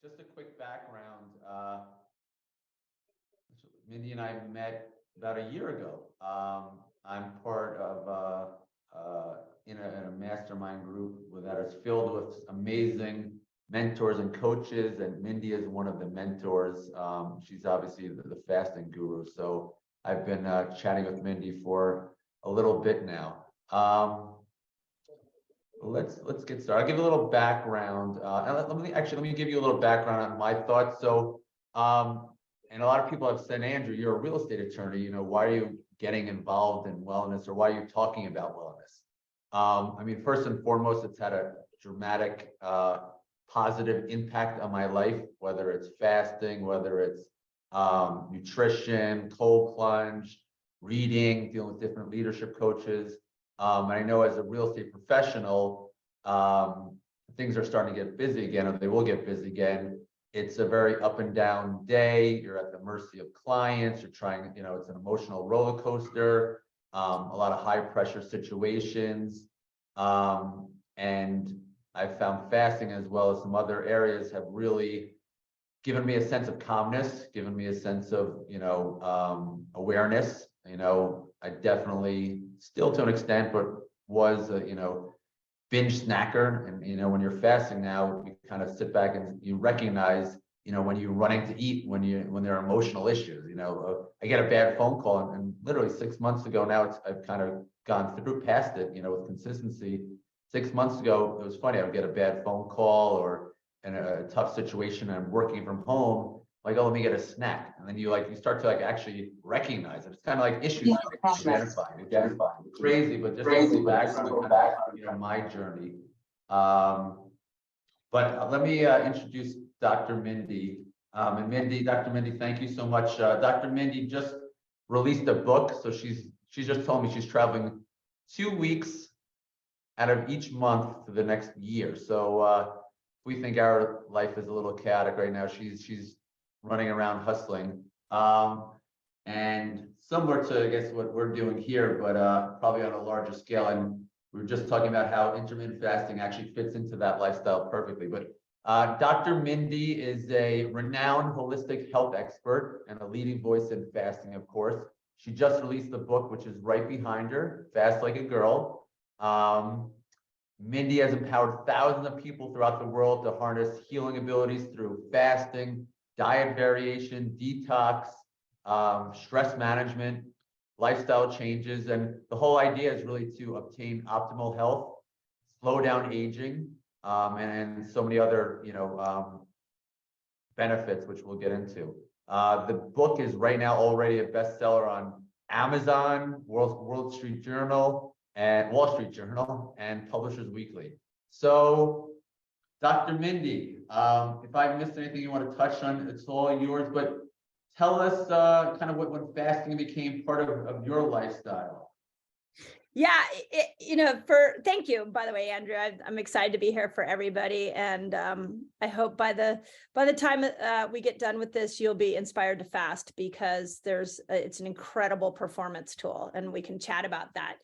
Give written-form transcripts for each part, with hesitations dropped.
just a quick background. Mindy and I met about a year ago. I'm part of in a mastermind group that is filled with amazing mentors and coaches, and Mindy is one of the mentors. She's obviously the fasting guru. So I've been chatting with Mindy for a little bit now. Let's get started. I'll give a little background. And let me give you a little background on my thoughts. So, and a lot of people have said, Andrew, you're a real estate attorney. You know, why are you getting involved in wellness, or why are you talking about wellness? I mean, first and foremost, it's had a dramatic positive impact on my life, whether it's fasting, whether it's nutrition, cold plunge, reading, dealing with different leadership coaches. And I know as a real estate professional, things are starting to get busy again, or they will get busy again. It's a very up and down day. You're at the mercy of clients. You're trying, you know, it's an emotional roller coaster, a lot of high pressure situations. And I've found fasting, as well as some other areas, have really given me a sense of calmness, given me a sense of, you know, awareness. You know, I definitely, still to an extent, but was a, you know, binge snacker. And, you know, when you're fasting now, you kind of sit back and you recognize, you know, when you're running to eat, when there are emotional issues. You know, I get a bad phone call, and literally 6 months ago now, I've kind of gone through past it, you know, with consistency. 6 months ago, it was funny, I would get a bad phone call or in a tough situation, and I'm working from home, like, oh, let me get a snack. And then you start to actually recognize it. It's kind of like issues, identifying. Crazy, but just go back to you know, my journey. But let me introduce Dr. Mindy. And Dr. Mindy, thank you so much. Dr. Mindy just released a book. So she's just told me she's traveling 2 weeks out of each month for the next year. So we think our life is a little chaotic right now. She's running around hustling, and similar to, I guess, what we're doing here, but probably on a larger scale. And we were just talking about how intermittent fasting actually fits into that lifestyle perfectly. But Dr. Mindy is a renowned holistic health expert and a leading voice in fasting, of course. She just released the book, which is right behind her, Fast Like a Girl. Mindy has empowered thousands of people throughout the world to harness healing abilities through fasting, diet variation, detox, stress management, lifestyle changes. And the whole idea is really to obtain optimal health, slow down aging, and so many other, you know, benefits, which we'll get into. The book is right now already a bestseller on Amazon, Wall Street Journal, and Publishers Weekly. So, Dr. Mindy, if I missed anything you want to touch on, it's all yours. But tell us kind of when fasting became part of your lifestyle. Yeah, you know, thank you, by the way, Andrew. I'm excited to be here for everybody, and I hope by the time we get done with this, you'll be inspired to fast, because it's an incredible performance tool, and we can chat about that.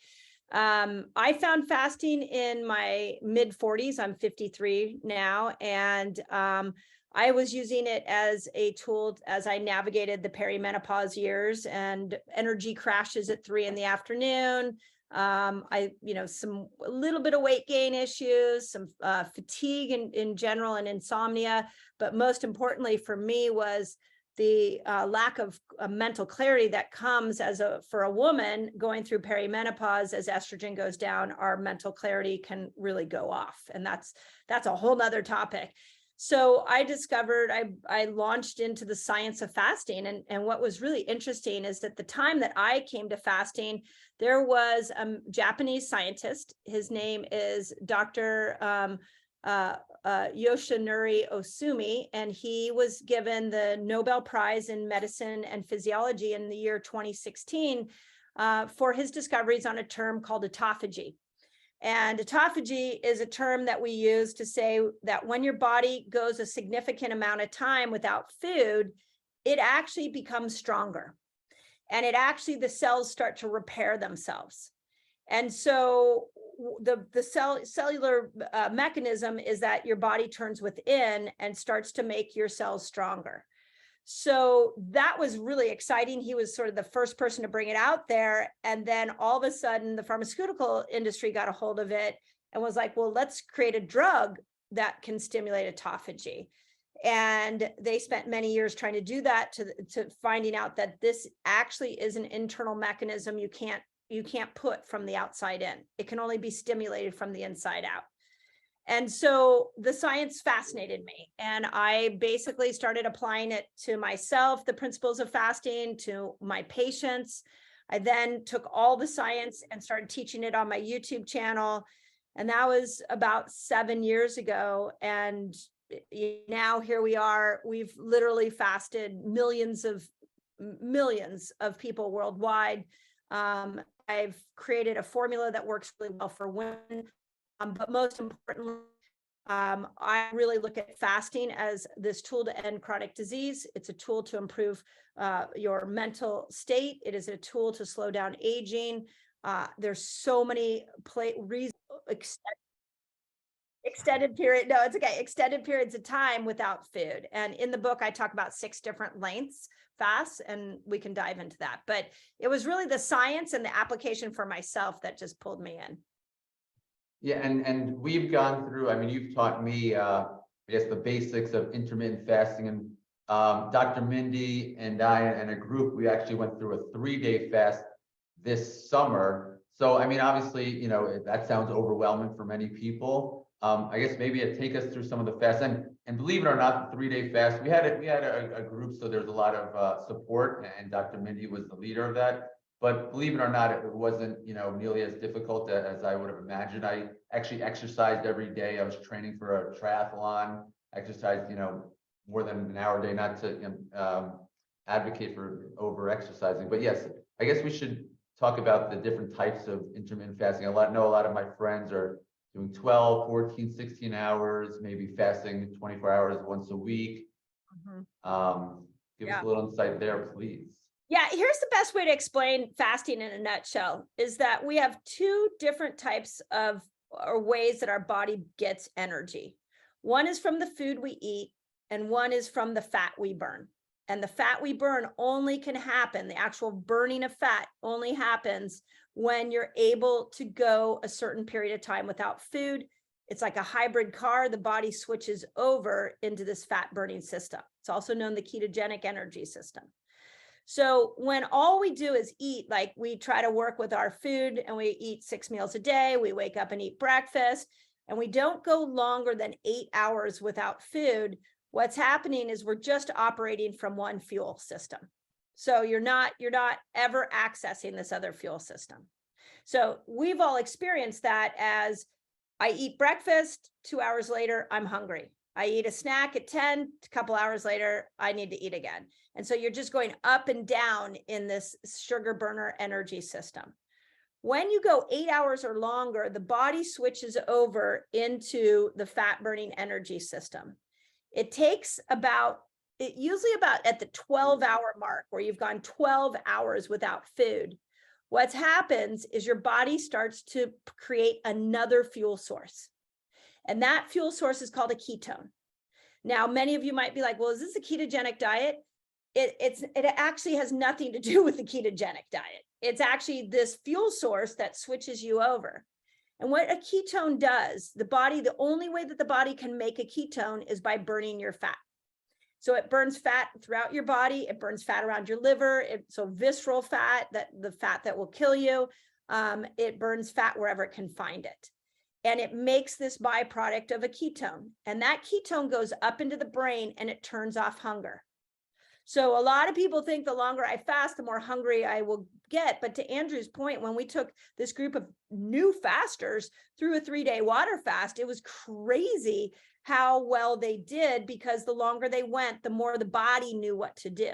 I found fasting in my mid 40s. I'm 53 now, and I was using it as a tool as I navigated the perimenopause years and energy crashes at 3 p.m. I, you know, a little bit of weight gain issues, some fatigue in general, and insomnia. But most importantly for me was the lack of mental clarity that comes for a woman going through perimenopause. As estrogen goes down, our mental clarity can really go off. And that's a whole nother topic. So I discovered, I launched into the science of fasting. And what was really interesting is that the time that I came to fasting, there was a Japanese scientist. His name is Dr. Yoshinori Osumi, and he was given the Nobel Prize in Medicine and Physiology in the year 2016 for his discoveries on a term called autophagy. And autophagy is a term that we use to say that when your body goes a significant amount of time without food, it actually becomes stronger. And the cells start to repair themselves. And so cellular mechanism is that your body turns within and starts to make your cells stronger. So that was really exciting. He was sort of the first person to bring it out there. And then all of a sudden the pharmaceutical industry got a hold of it and was like, well, let's create a drug that can stimulate autophagy. And they spent many years trying to do that, to finding out that this actually is an internal mechanism you can't put from the outside in. It can only be stimulated from the inside out. And so the science fascinated me, and I basically started applying it to myself, the principles of fasting, to my patients. I then took all the science and started teaching it on my YouTube channel. And that was about 7 years ago. And now here we are. We've literally fasted millions of people worldwide. I've created a formula that works really well for women. But most importantly, I really look at fasting as this tool to end chronic disease. It's a tool to improve your mental state. It is a tool to slow down aging. There's so many reasons. Extended period. No, it's okay. Extended periods of time without food. And in the book, I talk about 6 different lengths fasts, and we can dive into that. But it was really the science and the application for myself that just pulled me in. Yeah, and we've gone through, I mean, you've taught me, I guess, the basics of intermittent fasting. And Dr. Mindy and I and a group, we actually went through a 3-day fast this summer. So, I mean, obviously, you know, that sounds overwhelming for many people. I guess maybe take us through some of the fasts. And believe it or not, the 3-day fast, we had a group, so there's a lot of support, and Dr. Mindy was the leader of that. But believe it or not, it wasn't, you know, nearly as difficult as I would have imagined. I actually exercised every day. I was training for a triathlon, exercised, you know, more than an hour a day, not to advocate for over exercising. But yes, I guess we should talk about the different types of intermittent fasting. I know a lot of my friends are doing 12, 14, 16 hours, maybe fasting 24 hours once a week. Give us a little insight there, please. Yeah, here's the best way to explain fasting in a nutshell, is that we have 2 different types of, or ways that our body gets energy. One is from the food we eat, and one is from the fat we burn. And the fat we burn only can happen, the actual burning of fat only happens when you're able to go a certain period of time without food. It's like a hybrid car. The body switches over into this fat burning system. It's also known the ketogenic energy system. So when all we do is eat, like we try to work with our food and we eat 6 meals a day, we wake up and eat breakfast, and we don't go longer than 8 hours without food, what's happening is we're just operating from one fuel system. So you're not ever accessing this other fuel system. So we've all experienced that. As I eat breakfast, 2 hours later, I'm hungry. I eat a snack at 10, a couple hours later, I need to eat again. And so you're just going up and down in this sugar burner energy system. When you go 8 hours or longer, the body switches over into the fat burning energy system. It takes usually about at the 12-hour mark, where you've gone 12 hours without food. What happens is your body starts to create another fuel source. And that fuel source is called a ketone. Now, many of you might be like, well, is this a ketogenic diet? It actually has nothing to do with the ketogenic diet. It's actually this fuel source that switches you over. And what a ketone does, the only way that the body can make a ketone is by burning your fat. So it burns fat throughout your body. It burns fat around your liver. So visceral fat, the fat that will kill you. It burns fat wherever it can find it. And it makes this byproduct of a ketone. And that ketone goes up into the brain and it turns off hunger. So a lot of people think the longer I fast, the more hungry I will get. But to Andrew's point, when we took this group of new fasters through a 3-day water fast, it was crazy how well they did, because the longer they went, the more the body knew what to do.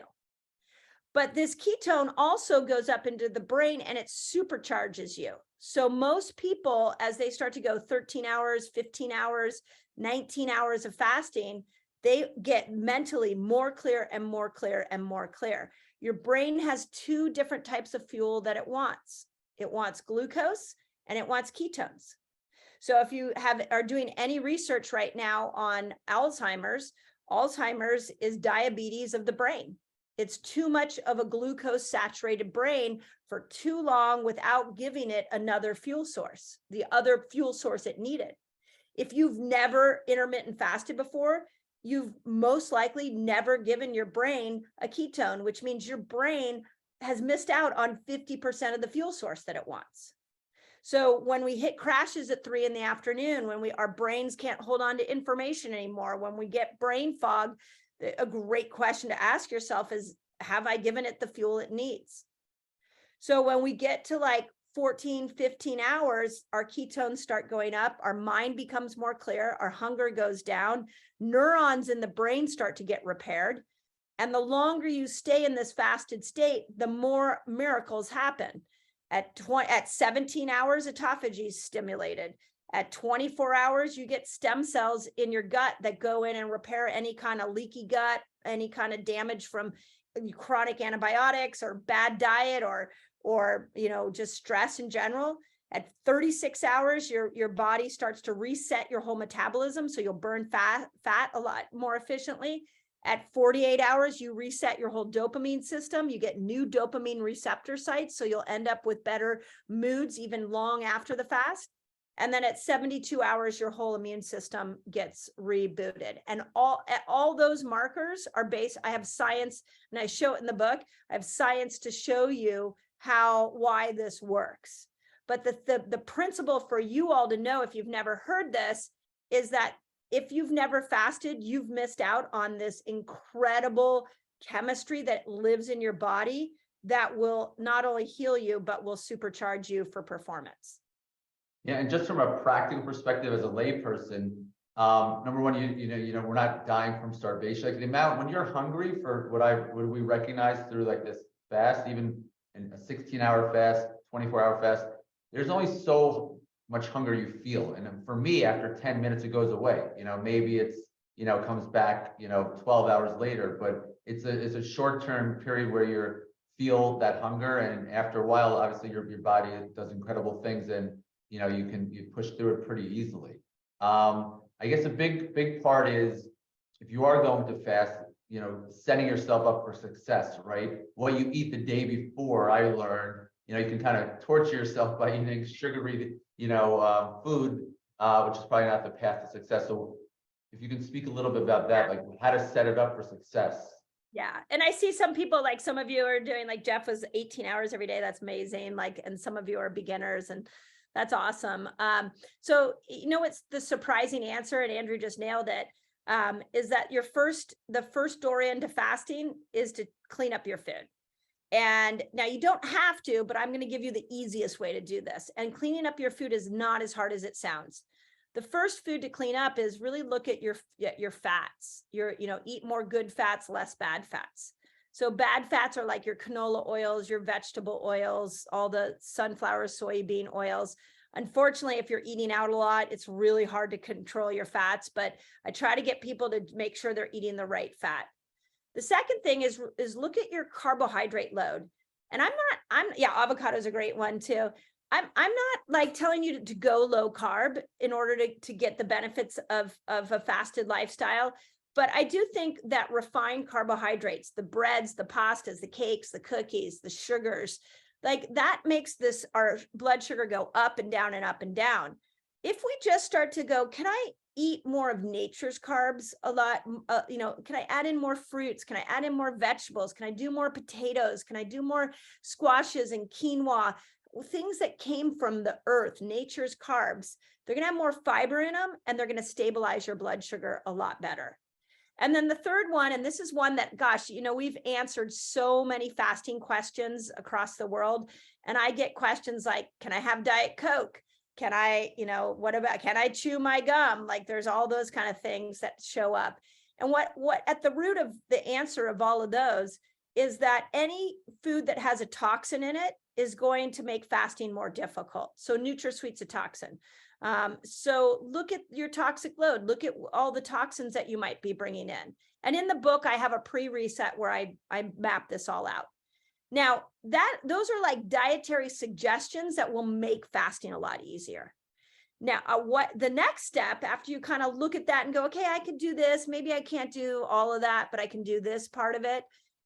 But this ketone also goes up into the brain and it supercharges you. So most people, as they start to go 13 hours, 15 hours, 19 hours of fasting, they get mentally more clear and more clear and more clear. Your brain has 2 different types of fuel that it wants. It wants glucose and it wants ketones. So if you are doing any research right now on Alzheimer's is diabetes of the brain. It's too much of a glucose saturated brain for too long without giving it another fuel source, the other fuel source it needed. If you've never intermittent fasted before, you've most likely never given your brain a ketone, which means your brain has missed out on 50% of the fuel source that it wants. So when we hit crashes at 3 p.m, when our brains can't hold on to information anymore, when we get brain fog, a great question to ask yourself is, have I given it the fuel it needs? So when we get to like 14, 15 hours, our ketones start going up, our mind becomes more clear, our hunger goes down, neurons in the brain start to get repaired. And the longer you stay in this fasted state, the more miracles happen. At 17 hours, autophagy is stimulated. At 24 hours, you get stem cells in your gut that go in and repair any kind of leaky gut, any kind of damage from chronic antibiotics or bad diet or just stress in general. At 36 hours, your body starts to reset your whole metabolism, so you'll burn fat a lot more efficiently. At 48 hours, you reset your whole dopamine system. You get new dopamine receptor sites, so you'll end up with better moods even long after the fast. And then at 72 hours, your whole immune system gets rebooted. And all those markers are based, I have science, and I show it in the book. I have science to show you why this works. But the principle for you all to know, if you've never heard this, is that if you've never fasted, you've missed out on this incredible chemistry that lives in your body that will not only heal you, but will supercharge you for performance. Yeah, and just from a practical perspective as a layperson, number one, we're not dying from starvation. Like the amount when you're hungry for what we recognize through like this fast, even in a 16-hour fast, 24-hour fast, there's only so much hunger you feel. And for me, after 10 minutes, it goes away. Maybe it's, comes back, 12 hours later, but it's a short-term period where you feel that hunger. And after a while, obviously your body does incredible things, and, you push through it pretty easily. I guess a big part is if you are going to fast, setting yourself up for success, right? What you eat the day before, I learned, you can kind of torture yourself by eating sugary, food, which is probably not the path to success. So if you can speak a little bit about that, like how to set it up for success. Yeah. And I see some people, like some of you are doing, like Jeff was 18 hours every day. That's amazing. And some of you are beginners, and that's awesome. So, it's the surprising answer, and Andrew just nailed it, is that the first door into fasting is to clean up your food. And now you don't have to, but I'm going to give you the easiest way to do this. And cleaning up your food is not as hard as it sounds. The first food to clean up is really look at your fats. Eat more good fats, less bad fats. So bad fats are like your canola oils, your vegetable oils, all the sunflower, soybean oils. Unfortunately, if you're eating out a lot, it's really hard to control your fats, but I try to get people to make sure they're eating the right fat. The second thing is look at your carbohydrate load. And avocado is a great one too. I'm not like telling you to go low carb in order to get the benefits of a fasted lifestyle. But I do think that refined carbohydrates, the breads, the pastas, the cakes, the cookies, the sugars, like that makes our blood sugar go up and down and up and down. If we just start to go, can I eat more of nature's carbs a lot? Can I add in more fruits? Can I add in more vegetables? Can I do more potatoes? Can I do more squashes and quinoa? Things that came from the earth, nature's carbs. They're going to have more fiber in them, and they're going to stabilize your blood sugar a lot better. And then the third one, and this is one that, gosh, we've answered so many fasting questions across the world. And I get questions like, can I have Diet Coke? Can I, can I chew my gum? Like there's all those kind of things that show up. And what at the root of the answer of all of those is that any food that has a toxin in it is going to make fasting more difficult. So NutraSweet's a toxin. So look at your toxic load, look at all the toxins that you might be bringing in. And in the book, I have a pre-reset where I map this all out. Now those are like dietary suggestions that will make fasting a lot easier. Now, what the next step after you kind of look at that and go, okay, I can do this. Maybe I can't do all of that, but I can do this part of it,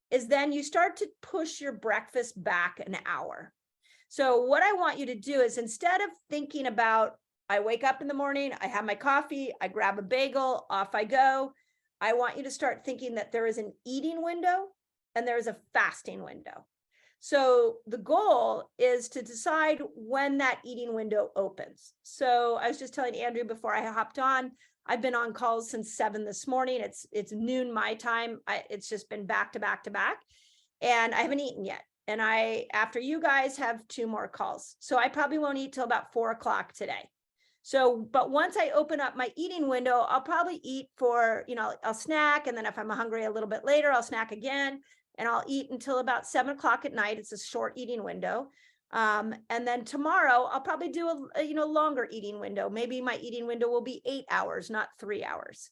is then you start to push your breakfast back an hour. So what I want you to do is, instead of thinking about, I wake up in the morning, I have my coffee, I grab a bagel, off I go. I want you to start thinking that there is an eating window and there is a fasting window. So the goal is to decide when that eating window opens. So I was just telling Andrew before I hopped on, I've been on calls since 7 this morning. It's noon my time. It's just been back to back to back, and I haven't eaten yet. And after you guys, have 2 more calls. So I probably won't eat till about 4 o'clock today. So, but once I open up my eating window, I'll probably eat for, I'll snack. And then if I'm hungry a little bit later, I'll snack again. And I'll eat until about 7 o'clock at night. It's a short eating window. And then tomorrow I'll probably do a longer eating window. Maybe my eating window will be 8 hours, not 3 hours.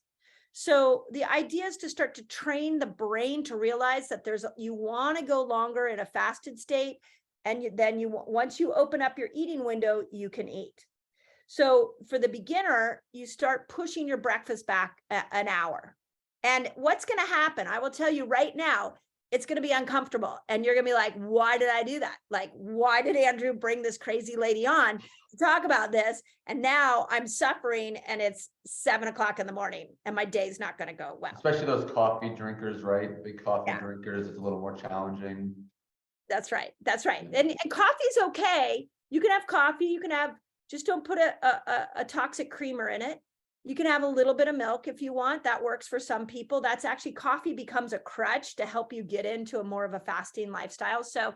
So the idea is to start to train the brain to realize that you want to go longer in a fasted state. And then once you open up your eating window, you can eat. So for the beginner, you start pushing your breakfast back an hour. And what's going to happen, I will tell you right now, it's going to be uncomfortable. And you're going to be like, why did I do that? Like, why did Andrew bring this crazy lady on to talk about this? And now I'm suffering, and it's 7 o'clock in the morning and my day's not going to go well. Especially those coffee drinkers, right? Big coffee drinkers, it's a little more challenging. That's right. That's right. And coffee's okay. You can have coffee. You can have, just don't put a toxic creamer in it. You can have a little bit of milk if you want. That works for some people. That's actually, coffee becomes a crutch to help you get into a more of a fasting lifestyle. So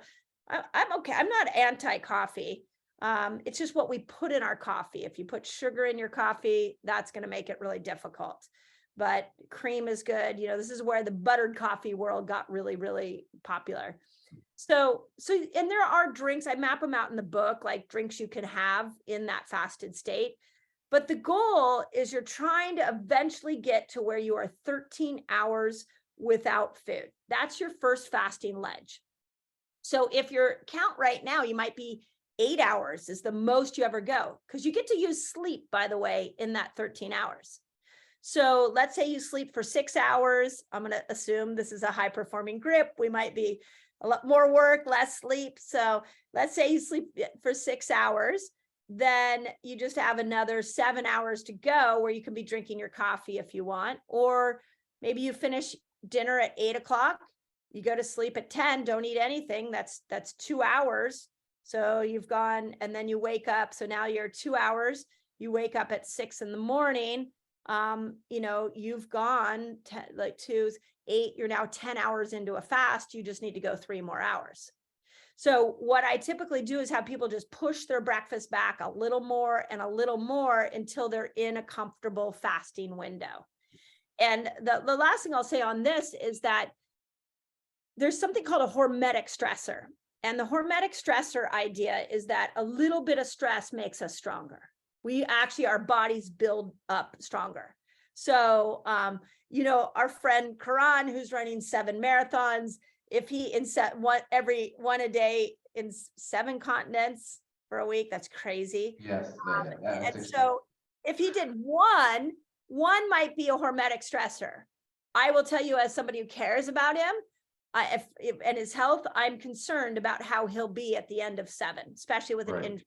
I'm okay. I'm not anti-coffee. It's just what we put in our coffee. If you put sugar in your coffee, that's going to make it really difficult. But cream is good. This is where the buttered coffee world got really, really popular. So, and there are drinks, I map them out in the book, like drinks you can have in that fasted state. But the goal is you're trying to eventually get to where you are 13 hours without food. That's your first fasting ledge. So if your count right now, you might be 8 hours is the most you ever go, because you get to use sleep, by the way, in that 13 hours. So let's say you sleep for 6 hours. I'm going to assume this is a high performing grip. We might be a lot more work, less sleep. So let's say you sleep for 6 hours. Then you just have another 7 hours to go where you can be drinking your coffee if you want. Or maybe you finish dinner at 8 o'clock. You go to sleep at 10, don't eat anything. That's 2 hours. So you've gone, and then you wake up. So now you're 2 hours. You wake up at 6 in the morning. You've gone like 2 is 8. You're now 10 hours into a fast. You just need to go 3 more hours. So what I typically do is have people just push their breakfast back a little more and a little more until they're in a comfortable fasting window. And the last thing I'll say on this is that there's something called a hormetic stressor. And the hormetic stressor idea is that a little bit of stress makes us stronger. Our bodies build up stronger. So, our friend Karan, who's running 7 marathons, if he every one a day in 7 continents for a week, that's crazy. Yes. And so if he did one might be a hormetic stressor. I will tell you, as somebody who cares about him and his health, I'm concerned about how he'll be at the end of 7, especially with an injury,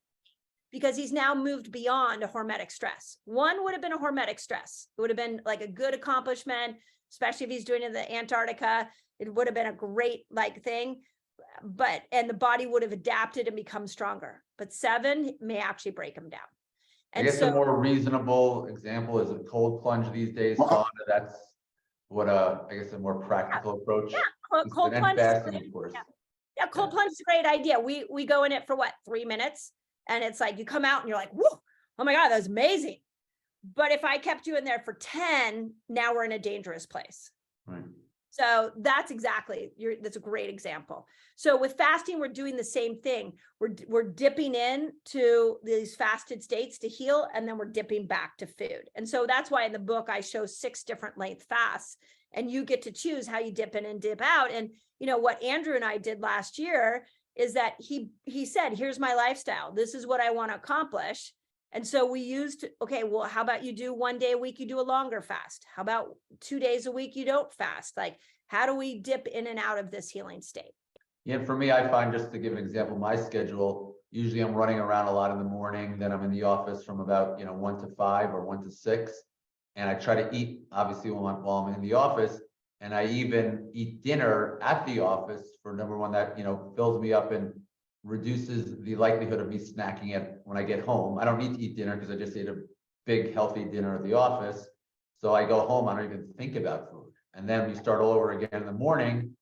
because he's now moved beyond a hormetic stress. 1 would have been a hormetic stress. It would have been like a good accomplishment, especially if he's doing it in the Antarctica. It would have been a great thing, and the body would have adapted and become stronger. But 7 may actually break him down. And I guess a more reasonable example is a cold plunge these days. Sauna, that's what I guess a more practical approach. Yeah, cold plunge. Fasting, of course. Yeah, cold plunge is a great idea. We go in it for 3 minutes, and it's like you come out and you're like, whoa, oh my God, that was amazing. But if I kept you in there for 10, now we're in a dangerous place. Right. So that's a great example. So with fasting, we're doing the same thing. We're dipping in to these fasted states to heal, and then we're dipping back to food. And so that's why in the book, I show 6 different length fasts. and you get to choose how you dip in and dip out. And, you know, what Andrew and I did last year is that he said, here's my lifestyle. This is what I want to accomplish. And so we used, okay, well, how about you do 1 day a week, you do a longer fast? How about 2 days a week, you don't fast? Like, how do we dip in and out of this healing state? Yeah, for me, I find, just to give an example, my schedule, usually I'm running around a lot in the morning, then I'm in the office from about, 1 to 5 or 1 to 6. And I try to eat, obviously, while I'm in the office. And I even eat dinner at the office for, number one, that, fills me up and reduces the likelihood of me snacking it when I get home. I don't need to eat dinner because I just ate a big, healthy dinner at the office. So I go home, I don't even think about food. And then we start all over again in the morning.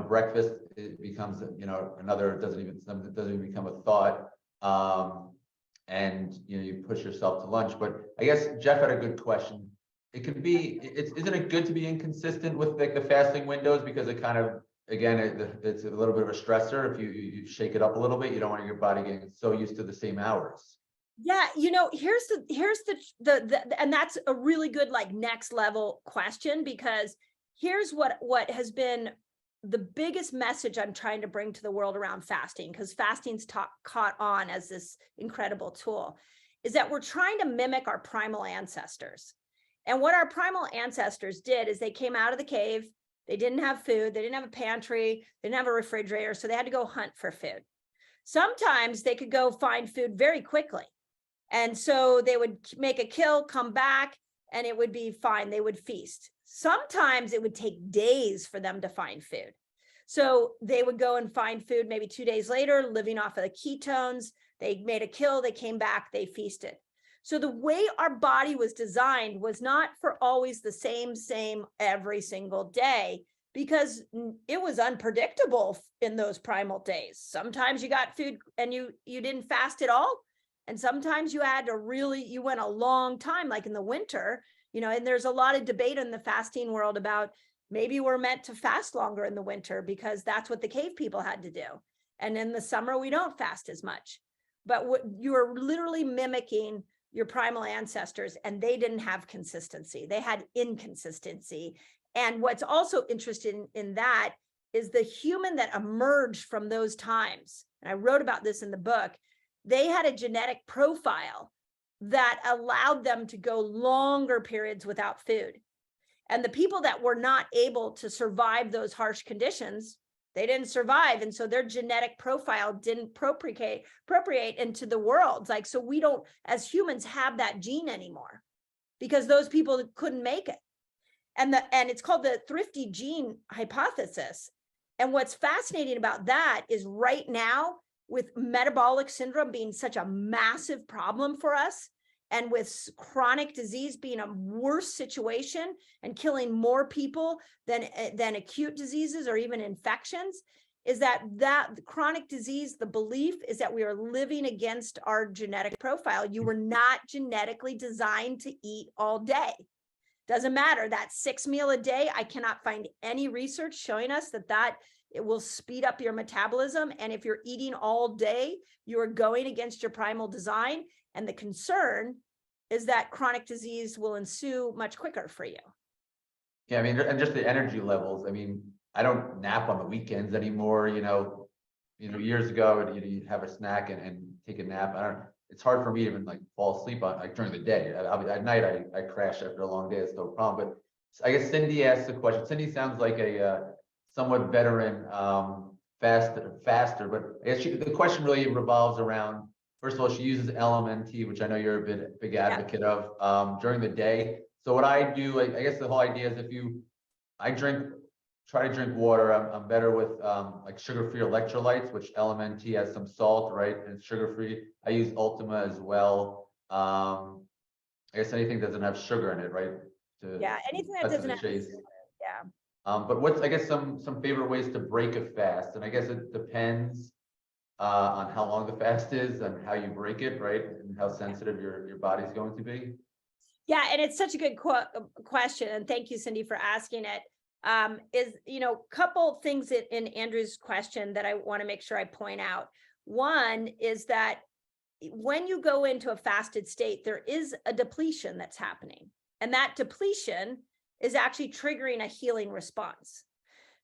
Breakfast, it becomes, another, it doesn't even become a thought. And you push yourself to lunch. But I guess Jeff had a good question. It can be, isn't it good to be inconsistent with the fasting windows, because it kind of, again, it's a little bit of a stressor if you shake it up a little bit. You don't want your body getting so used to the same hours. Yeah, here's the and that's a really good, like, next level question, because here's what has been the biggest message I'm trying to bring to the world around fasting, because fasting's caught on as this incredible tool, is that we're trying to mimic our primal ancestors. And what our primal ancestors did is they came out of the cave. They didn't have food. They didn't have a pantry. They didn't have a refrigerator. So they had to go hunt for food. Sometimes they could go find food very quickly. And so they would make a kill, come back, and it would be fine. They would feast. Sometimes it would take days for them to find food. So they would go and find food maybe 2 days later, living off of the ketones. They made a kill, they came back, they feasted. So the way our body was designed was not for always the same every single day, because it was unpredictable in those primal days. Sometimes you got food and you didn't fast at all. And sometimes you had to you went a long time, like in the winter, and there's a lot of debate in the fasting world about maybe we're meant to fast longer in the winter because that's what the cave people had to do. And in the summer, we don't fast as much. But you are literally mimicking your primal ancestors, and they didn't have consistency. They had inconsistency. And what's also interesting in that is the human that emerged from those times. And I wrote about this in the book. They had a genetic profile that allowed them to go longer periods without food. And the people that were not able to survive those harsh conditions, they didn't survive. And so their genetic profile didn't appropriate into the world. Like, so we don't, as humans, have that gene anymore because those people couldn't make it. And it's called the thrifty gene hypothesis. And what's fascinating about that is right now, with metabolic syndrome being such a massive problem for us, and with chronic disease being a worse situation and killing more people than acute diseases or even infections, is that chronic disease, the belief is that we are living against our genetic profile. You were not genetically designed to eat all day. Doesn't matter. That 6 meal a day, I cannot find any research showing us that it will speed up your metabolism. And if you're eating all day, you are going against your primal design. And the concern is that chronic disease will ensue much quicker for you. Yeah, I mean, and just the energy levels. I mean, I don't nap on the weekends anymore. Years ago, you'd have a snack and take a nap. It's hard for me to even like fall asleep on like during the day. At night, I crash after a long day. It's no problem. But I guess Cindy asked the question. Cindy sounds like a somewhat veteran faster, but I guess the question really revolves around, first of all, she uses LMNT, which I know you're a big advocate of during the day. So what I do, I guess the whole idea is try to drink water. I'm better with like sugar-free electrolytes, which LMNT has some salt, right? And it's sugar-free. I use Ultima as well. I guess anything that doesn't have sugar in it, right? Anything that doesn't have sugar. Yeah. But what's, I guess, some favorite ways to break a fast? And I guess it depends on how long the fast is and how you break it, right? And how sensitive your body's going to be. Yeah, and it's such a good question. And thank you, Cindy, for asking it. Couple things in Andrew's question that I want to make sure I point out. One is that when you go into a fasted state, there is a depletion that's happening. And that depletion is actually triggering a healing response.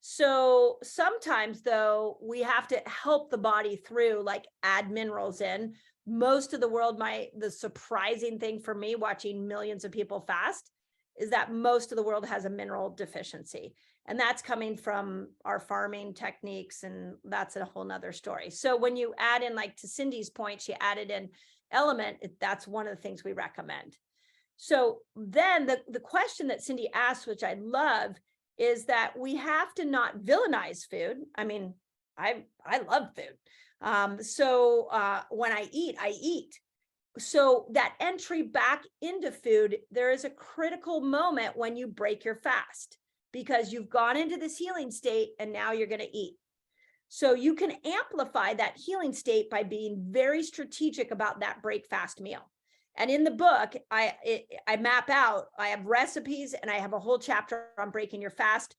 So sometimes though, we have to help the body through, like add minerals in. Most of the world, the surprising thing for me watching millions of people fast is that most of the world has a mineral deficiency. And that's coming from our farming techniques, and that's a whole nother story. So when you add in, like to Cindy's point, she added in element, that's one of the things we recommend. So then the question that Cindy asked, which I love, is that we have to not villainize food. I mean, I love food. So when I eat. So that entry back into food, there is a critical moment when you break your fast, because you've gone into this healing state and now you're going to eat. So you can amplify that healing state by being very strategic about that break fast meal. And in the book, I map out, I have recipes and I have a whole chapter on breaking your fast.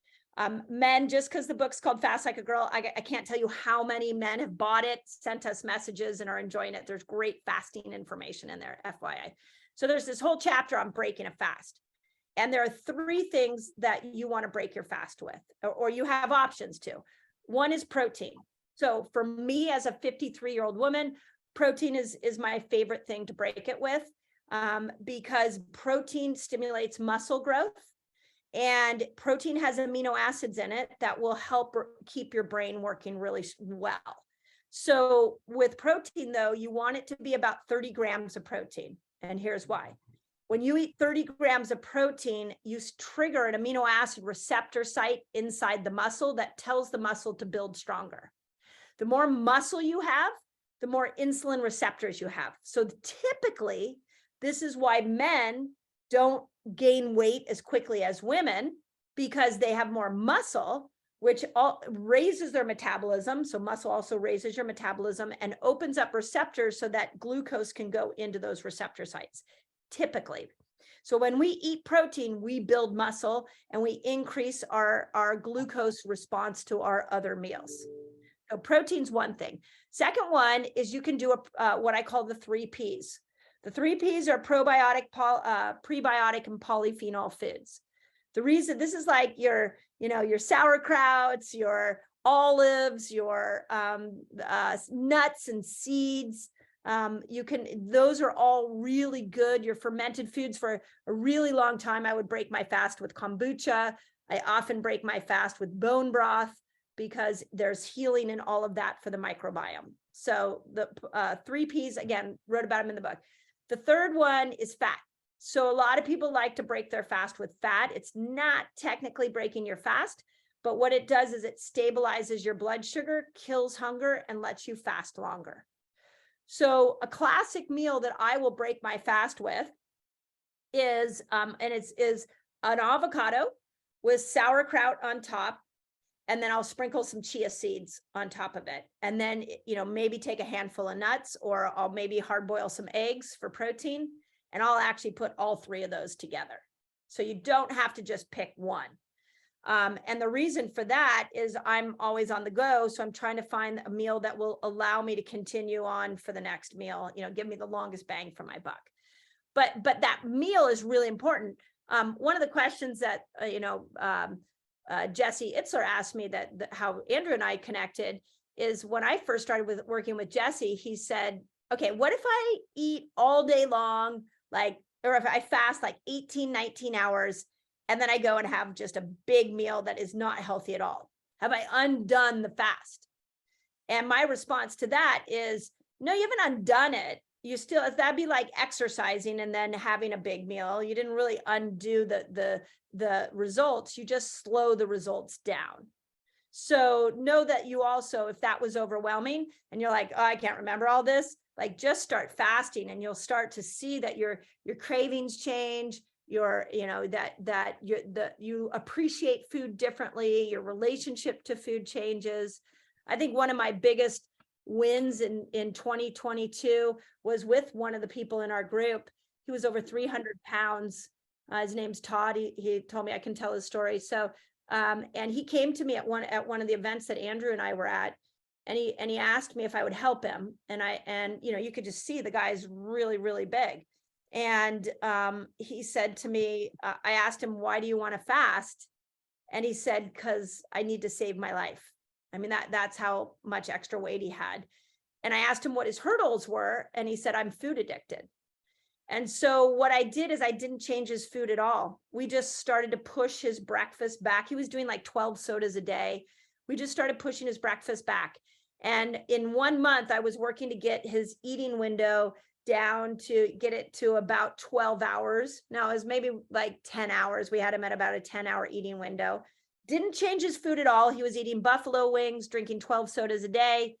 Men, just because the book's called Fast Like a Girl, I can't tell you how many men have bought it, sent us messages and are enjoying it. There's great fasting information in there, FYI. So there's this whole chapter on breaking a fast. And there are 3 things that you want to break your fast with, or you have options to. One is protein. So for me as a 53-year-old woman, protein is my favorite thing to break it with, because protein stimulates muscle growth, and protein has amino acids in it that will help keep your brain working really well. So with protein though, you want it to be about 30 grams of protein. And here's why. When you eat 30 grams of protein, you trigger an amino acid receptor site inside the muscle that tells the muscle to build stronger. The more muscle you have, the more insulin receptors you have. So typically, this is why men don't gain weight as quickly as women, because they have more muscle, which raises their metabolism. So muscle also raises your metabolism and opens up receptors so that glucose can go into those receptor sites, typically. So when we eat protein, we build muscle and we increase our glucose response to our other meals. So protein's one thing. Second one is you can do what I call the 3 Ps. The 3 Ps are probiotic, prebiotic, and polyphenol foods. The reason this is like your sauerkrauts, your olives, your nuts and seeds. Those are all really good. Your fermented foods. For a really long time, I would break my fast with kombucha. I often break my fast with bone broth, because there's healing in all of that for the microbiome. So the 3 Ps, again, wrote about them in the book. The third one is fat. So a lot of people like to break their fast with fat. It's not technically breaking your fast, but what it does is it stabilizes your blood sugar, kills hunger, and lets you fast longer. So a classic meal that I will break my fast with is, is an avocado with sauerkraut on top. And then I'll sprinkle some chia seeds on top of it. And then, maybe take a handful of nuts, or I'll maybe hard boil some eggs for protein. And I'll actually put all 3 of those together. So you don't have to just pick one. And the reason for that is I'm always on the go. So I'm trying to find a meal that will allow me to continue on for the next meal, give me the longest bang for my buck. But that meal is really important. One of the questions that, Jesse Itzler asked me that how Andrew and I connected is when I first started working with Jesse, he said, okay, what if I eat all day long, or if I fast like 18, 19 hours, and then I go and have just a big meal that is not healthy at all? Have I undone the fast? And my response to that is, no, you haven't undone it. You still, that'd be like exercising and then having a big meal. You didn't really undo the results. You just slow the results down. So know that you also, if that was overwhelming and you're like, oh, I can't remember all this, like just start fasting and you'll start to see that your cravings change, you appreciate food differently, your relationship to food changes. I think one of my biggest wins in 2022 was with one of the people in our group. He was over 300 pounds. His name's Todd. He told me I can tell his story. So, and he came to me at one of the events that Andrew and I were at, and he asked me if I would help him. And you could just see the guy's really, really big. And he said to me, I asked him, why do you want to fast? And he said, because I need to save my life. I mean, that's how much extra weight he had. And I asked him what his hurdles were, and he said, I'm food addicted. And so what I did is I didn't change his food at all. We just started to push his breakfast back. He was doing like 12 sodas a day. We just started pushing his breakfast back. And in 1 month, I was working to get his eating window down to get it to about 12 hours. Now it was maybe like 10 hours. We had him at about a 10-hour eating window. Didn't change his food at all. He was eating buffalo wings, drinking 12 sodas a day.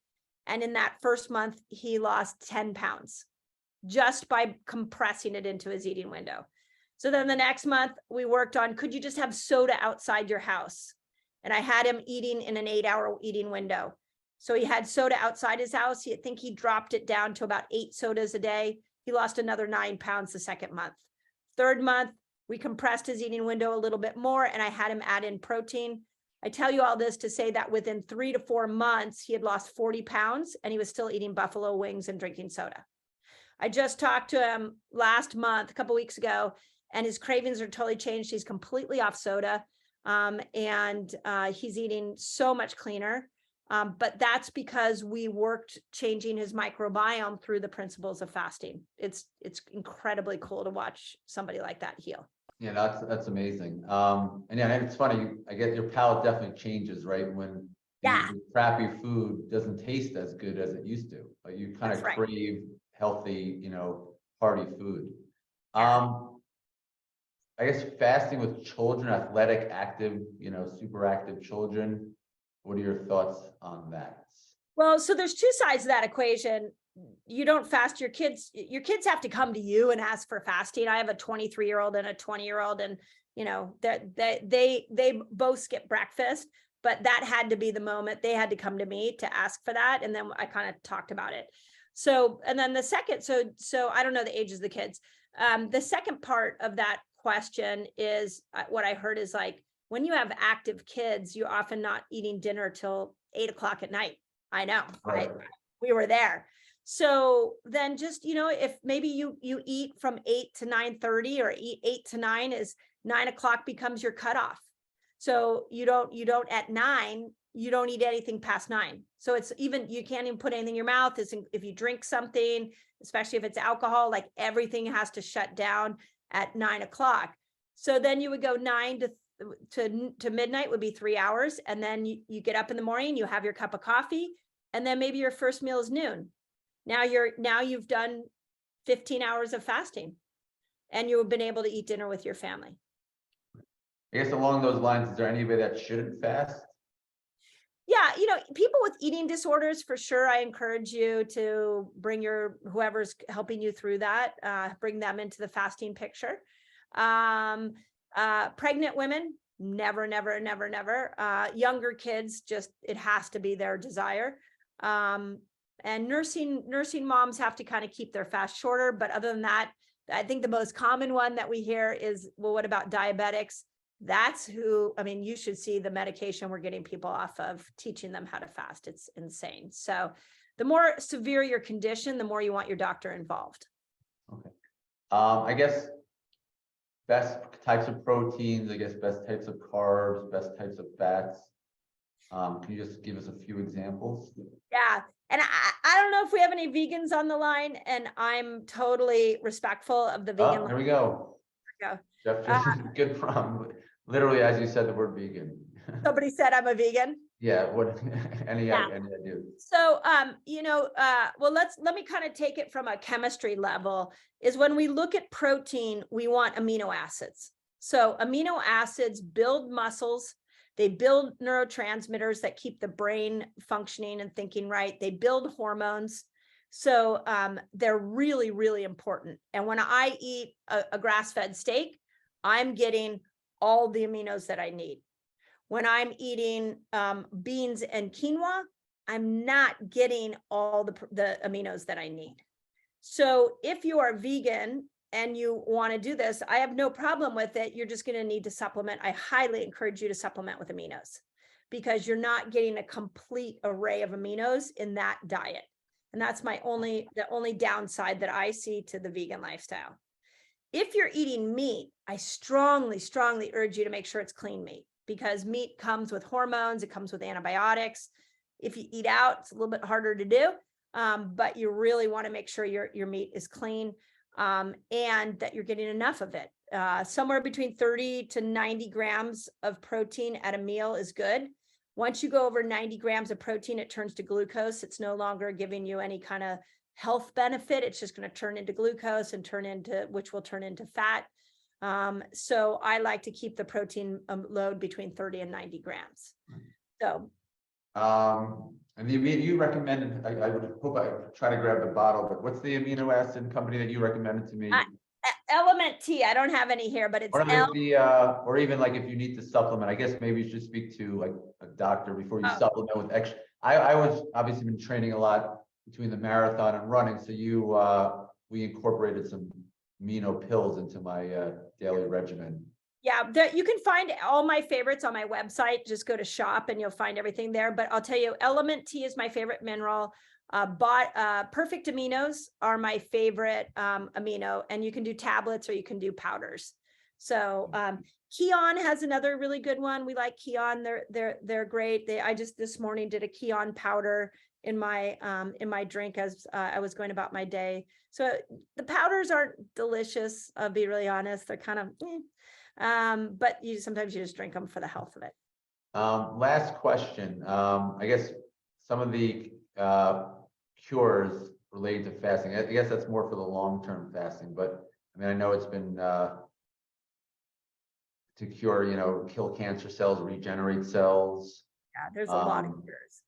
And in that first month, he lost 10 pounds just by compressing it into his eating window. So then the next month we worked on, could you just have soda outside your house? And I had him eating in an 8-hour eating window. So he had soda outside his house. I think he dropped it down to about 8 sodas a day. He lost another 9 pounds the second month. Third month, we compressed his eating window a little bit more, and I had him add in protein. I tell you all this to say that within 3 to 4 months, he had lost 40 pounds and he was still eating buffalo wings and drinking soda. I just talked to him last month, a couple of weeks ago, and his cravings are totally changed. He's completely off soda, and he's eating so much cleaner. But that's because we worked changing his microbiome through the principles of fasting. It's incredibly cool to watch somebody like that heal. Yeah, that's amazing. And yeah, and it's funny, I guess your palate definitely changes, right? When Yeah. the crappy food doesn't taste as good as it used to, but you kind of That's right. crave healthy, hearty food. Yeah. I guess fasting with children, athletic, active, super active children. What are your thoughts on that? Well, so there's two sides of that equation. You don't fast your kids. Your kids have to come to you and ask for fasting. I have a 23-year-old and a 20-year-old, and they both skip breakfast, but that had to be the moment they had to come to me to ask for that, and then I kind of talked about it. So, and then the second, so I don't know the ages of the kids. The second part of that question is what I heard is like, when you have active kids, you're often not eating dinner till 8 o'clock at night. I know, Right. we were there. So then just, if maybe you eat from 8 to 9:30 or eat 8 to 9 is 9 o'clock becomes your cutoff. So you don't at 9, you don't eat anything past 9. So it's even, you can't even put anything in your mouth. If you drink something, especially if it's alcohol, like everything has to shut down at 9 o'clock. So then you would go 9 to midnight would be 3 hours. And then you get up in the morning, you have your cup of coffee, and then maybe your first meal is noon. Now you've done 15 hours of fasting, and you've been able to eat dinner with your family. I guess along those lines, is there anybody that shouldn't fast? Yeah, people with eating disorders, for sure, I encourage you to bring whoever's helping you through that, bring them into the fasting picture. Pregnant women, never. Younger kids, just, it has to be their desire. And nursing moms have to kind of keep their fast shorter. But other than that, I think the most common one that we hear is, well, what about diabetics? That's who, I mean, you should see the medication we're getting people off of, teaching them how to fast. It's insane. So the more severe your condition, the more you want your doctor involved. Okay. I guess best types of proteins, I guess best types of carbs, best types of fats. Can you just give us a few examples? Yeah. And I don't know if we have any vegans on the line, and I'm totally respectful of the vegan. Oh, here we go. Go. Jeff, good problem. Literally, as you said, the word vegan. Somebody said I'm a vegan. Yeah. What? Any idea? So, well, let me kind of take it from a chemistry level. Is when we look at protein, we want amino acids. So amino acids build muscles. They build neurotransmitters that keep the brain functioning and thinking right. They build hormones. So they're really, really important. And when I eat a grass-fed steak, I'm getting all the aminos that I need. When I'm eating beans and quinoa, I'm not getting all the aminos that I need. So if you are vegan and you want to do this, I have no problem with it. You're just going to need to supplement. I highly encourage you to supplement with aminos, because you're not getting a complete array of aminos in that diet. And that's the only downside that I see to the vegan lifestyle. If you're eating meat, I strongly, strongly urge you to make sure it's clean meat, because meat comes with hormones, it comes with antibiotics. If you eat out, it's a little bit harder to do, but you really want to make sure your meat is clean, and that you're getting enough of it. Somewhere between 30 to 90 grams of protein at a meal is good. Once you go over 90 grams of protein, it turns to glucose. It's no longer giving you any kind of health benefit. It's just going to turn into glucose and which will turn into fat. So I like to keep the protein load between 30 and 90 grams. So. And the amino you recommended, I would hope I try to grab the bottle, but what's the amino acid company that you recommended to me? Element T. I don't have any here, but it's or even like if you need to supplement, I guess maybe you should speak to like a doctor before you supplement with extra. I was obviously been training a lot between the marathon and running, so we incorporated some amino pills into my daily regimen. Yeah, you can find all my favorites on my website. Just go to shop and you'll find everything there. But I'll tell you, Element T is my favorite mineral. Perfect Aminos are my favorite amino, and you can do tablets or you can do powders. So Kion has another really good one. We like Kion. They're great. I just this morning did a Kion powder in my drink as I was going about my day. So the powders aren't delicious. I'll be really honest. They're kind of, but sometimes you just drink them for the health of it. Last question. I guess some of the cures related to fasting, I guess that's more for the long-term fasting, but I mean, I know it's been to cure, kill cancer cells, regenerate cells. Yeah, there's a lot of cures.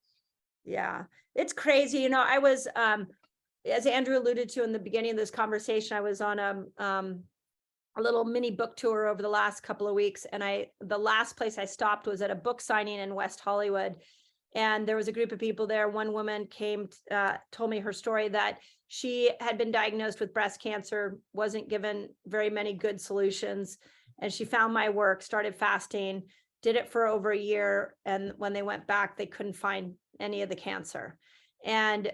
Yeah, it's crazy. I was, as Andrew alluded to in the beginning of this conversation, I was on a little mini book tour over the last couple of weeks. And the last place I stopped was at a book signing in West Hollywood. And there was a group of people there. One woman came, told me her story that she had been diagnosed with breast cancer, wasn't given very many good solutions. And she found my work, started fasting, did it for over a year. And when they went back, they couldn't find any of the cancer. And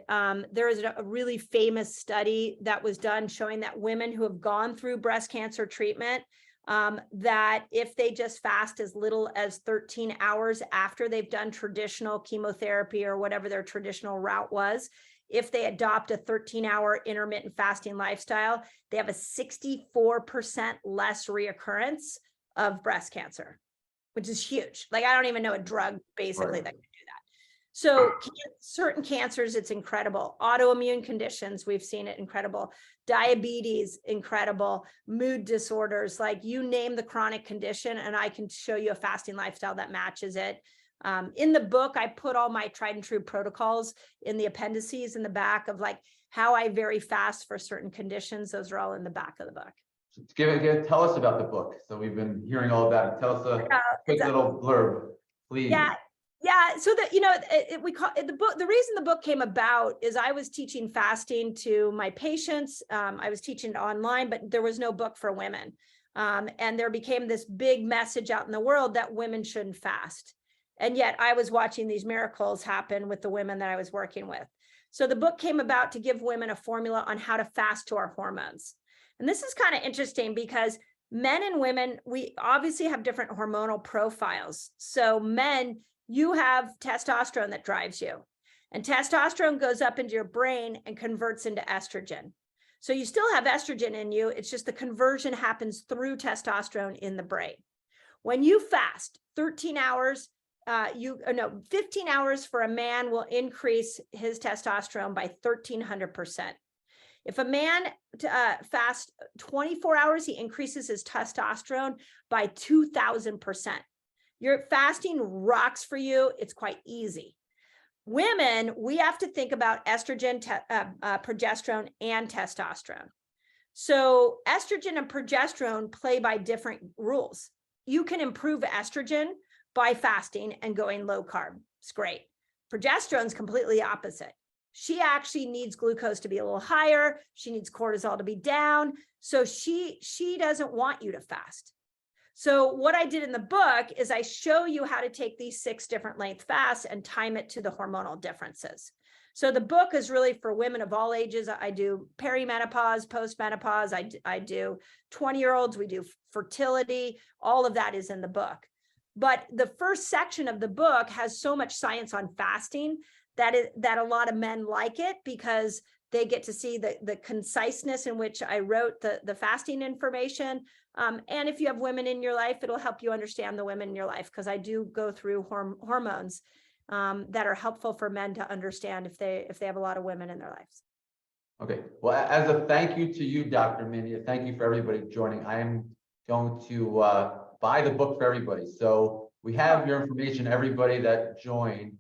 there is a really famous study that was done showing that women who have gone through breast cancer treatment, that if they just fast as little as 13 hours after they've done traditional chemotherapy or whatever their traditional route was, if they adopt a 13-hour intermittent fasting lifestyle, they have a 64% less reoccurrence of breast cancer, which is huge. Like, I don't even know a drug basically that can do that. So certain cancers, it's incredible. Autoimmune conditions, we've seen it incredible. Diabetes, incredible. Mood disorders, like you name the chronic condition, and I can show you a fasting lifestyle that matches it. In the book, I put all my tried and true protocols in the appendices in the back of like how I vary fast for certain conditions. Those are all in the back of the book. Tell us about the book. So we've been hearing all about it. Tell us a quick little blurb, please. Yeah. So that, we call it the book. The reason the book came about is I was teaching fasting to my patients. I was teaching it online, but there was no book for women. And there became this big message out in the world that women shouldn't fast. And yet I was watching these miracles happen with the women that I was working with. So the book came about to give women a formula on how to fast to our hormones. And this is kind of interesting because men and women, we obviously have different hormonal profiles. So men, you have testosterone that drives you, and testosterone goes up into your brain and converts into estrogen. So you still have estrogen in you. It's just the conversion happens through testosterone in the brain. When you fast 13 hours, 15 hours for a man will increase his testosterone by 1,300%. If a man fasts 24 hours, he increases his testosterone by 2,000%. Your fasting rocks for you. It's quite easy. Women, we have to think about estrogen, progesterone, and testosterone. So estrogen and progesterone play by different rules. You can improve estrogen by fasting and going low carb. It's great. Progesterone's completely opposite. She actually needs glucose to be a little higher. She needs cortisol to be down. So she doesn't want you to fast. So what I did in the book is I show you how to take these 6 different length fasts and time it to the hormonal differences. So the book is really for women of all ages. I do perimenopause, postmenopause. I do 20-year-olds. We do fertility. All of that is in the book. But the first section of the book has so much science on fasting that a lot of men like it, because they get to see the conciseness in which I wrote the fasting information. And if you have women in your life, it'll help you understand the women in your life, because I do go through hormones that are helpful for men to understand if they have a lot of women in their lives. Okay, well, as a thank you to you, Dr. Mindy, a thank you for everybody joining. I am going to buy the book for everybody. So we have your information, everybody that joined.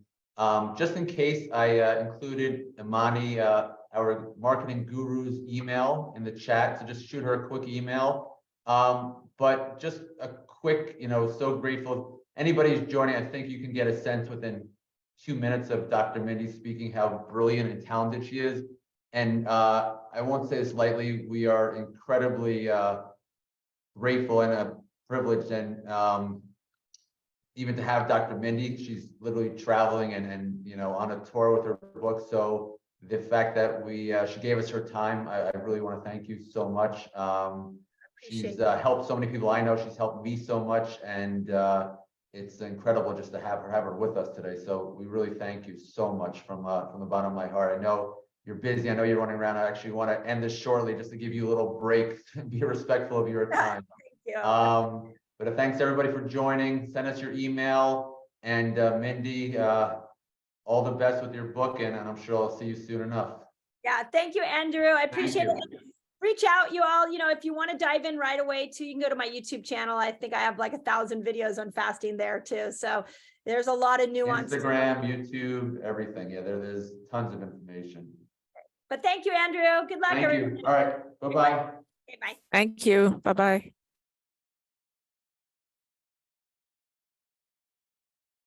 Just in case, I included Imani, our marketing guru's email in the chat, so just shoot her a quick email. But just a quick, so grateful. Anybody who's joining, I think you can get a sense within 2 minutes of Dr. Mindy speaking how brilliant and talented she is. And I won't say this lightly, we are incredibly grateful and privileged, and even to have Dr. Mindy. She's literally traveling and on a tour with her book. So the fact that she gave us her time, I really want to thank you so much. She's helped so many people I know. She's helped me so much, and it's incredible just to have her with us today. So we really thank you so much from the bottom of my heart. I know you're busy. I know you're running around. I actually want to end this shortly just to give you a little break and be respectful of your time. Thank you. But thanks everybody for joining. Send us your email, and Mindy, all the best with your book, and I'm sure I'll see you soon enough. Yeah, thank you, Andrew. I appreciate it. Reach out, you all. If you want to dive in right away too, you can go to my YouTube channel. I think I have like 1,000 videos on fasting there too. So there's a lot of nuance. Instagram, YouTube, everything. Yeah, there's tons of information. But thank you, Andrew. Good luck. Thank you. All right. Bye-bye. Okay, bye. Thank you. Bye-bye.